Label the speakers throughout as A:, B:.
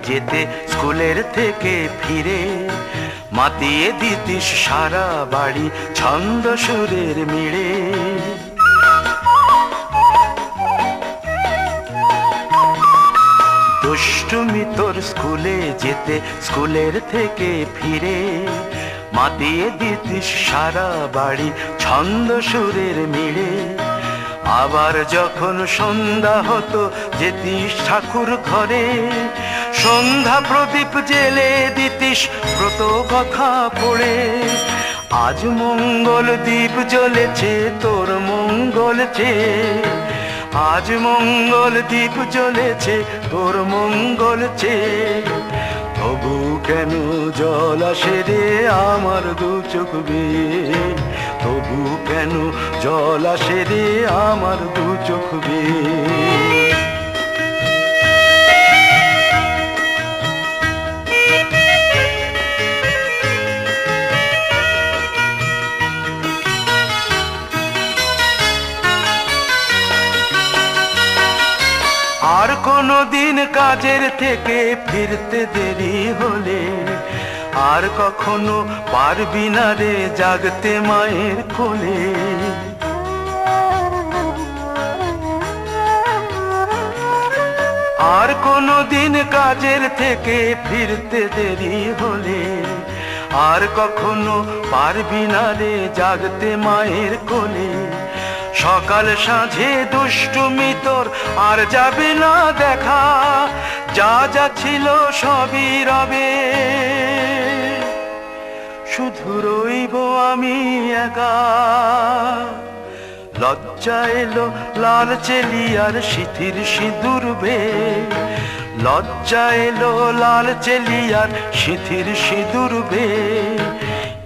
A: যেতে স্কুলের থেকে ফিরে মাতিয়ে দিতিস সারা বাড়ি ছন্দ সুরের মিড়ে। দুষ্টুমি তোর স্কুলে যেতে স্কুলের থেকে ফিরে মাতিয়ে দিতিস সারা বাড়ি ছন্দ সুরের মিড়ে। আবার যখন সন্ধ্যা হতো যেতিস ঠাকুর ঘরে সন্ধ্যা প্রদীপ জেলে দিতিস ব্রত কথা পড়ে। আজ মঙ্গল দ্বীপ জ্বলেছে তোর মঙ্গল চেয়ে, আজ মঙ্গল দ্বীপ জ্বলেছে তোর মঙ্গল চেয়ে। তবু কেন জল আসে রে আমার দু চোখ বেয়ে, তবু কেন জল আসে রে আমার দু চোখ বেয়ে। আর কোনো দিন কাজের থেকে ফিরতে দেরি হলে আর কখনো পারবি না রে জাগতে মায়ের কোলে। আর কোনো দিন কাজের থেকে ফিরতে দেরি হলে আর কখনো পারবি না রে জাগতে মায়ের কোলে। সকাল সাঁঝে দুষ্টুমি তোর আর যাবে না দেখা, যা যা ছিল সবই রবে, শুধু রইব আমি একা। লজ্জা এলো লাল চেলিয়ার সিথির সিঁদুর বে, লজ্জা এলো লাল চেলিয়ার সিথির সিঁদুর বে।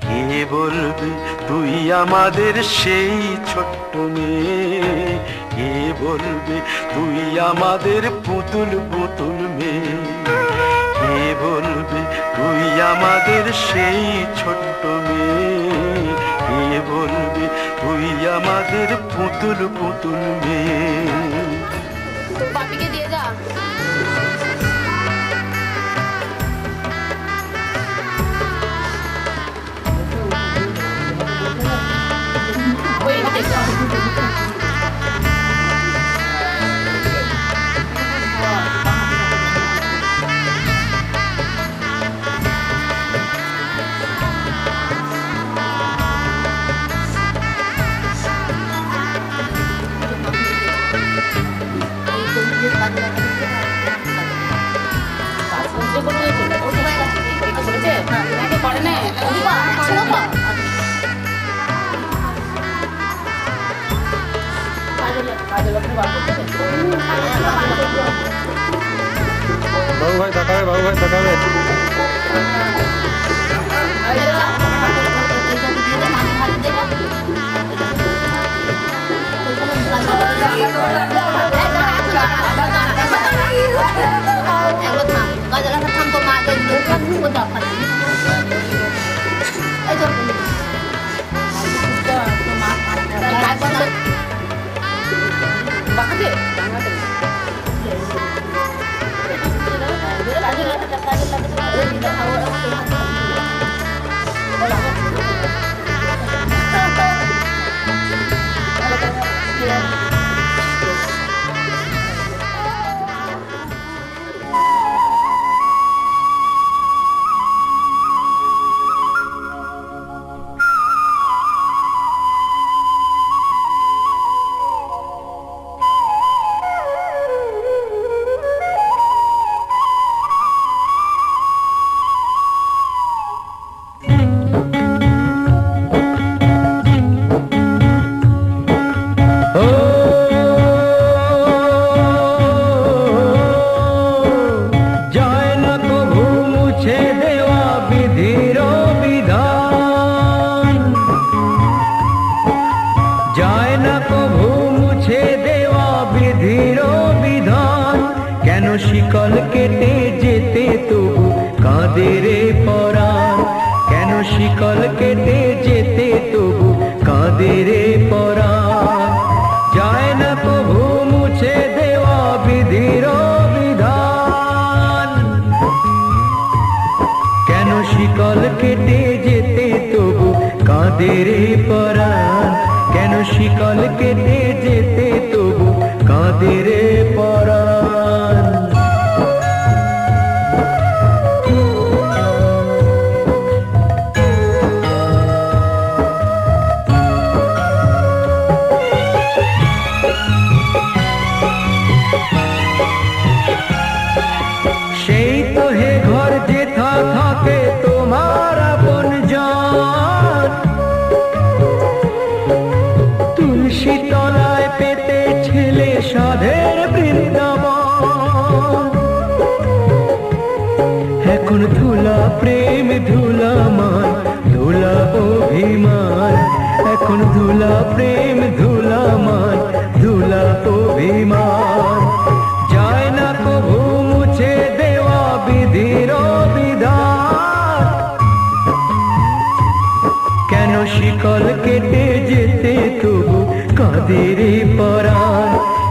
A: কে বলবে তুই আমাদের সেই ছোট্ট মেয়ে, কে বলবে তুই আমাদের পুতুল পুতুল মেয়ে, কে বলবে তুই আমাদের সেই ছোট্ট মেয়ে, কে বলবে তুই আমাদের পুতুল পুতুল মেয়ে।
B: পাপিকে দিয়ে যা।
C: বাবু ভাই তাকাবে, বাবু ভাই তাকাবে। শিকল কেটে যেতে তবু কাঁদে রে পরাণ, কেন শিকল কেটে যেতে তবু কাঁদে রে পরাণ। যায় না কভু মুছে দেওয়া বিধির বিধান। তো হে ঘর যেথা থাকে তোমার আপনজন, তুলসী তলায় পেতে ছেলে সাধের বৃন্দাবন। এখন ধুলা প্রেম ধুলা মান ধুলা অভিমান, এখন ধুলা প্রেম ধুলা মান ধুলা অভিমান। যায় না কভু মুছে দেওয়া বিধির বিধান, কেন শিকল কেটে যেতে তবু কাঁদের পরাণ,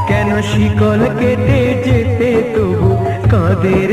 C: কেন শিকল কেটে যেতে তবু কাঁদের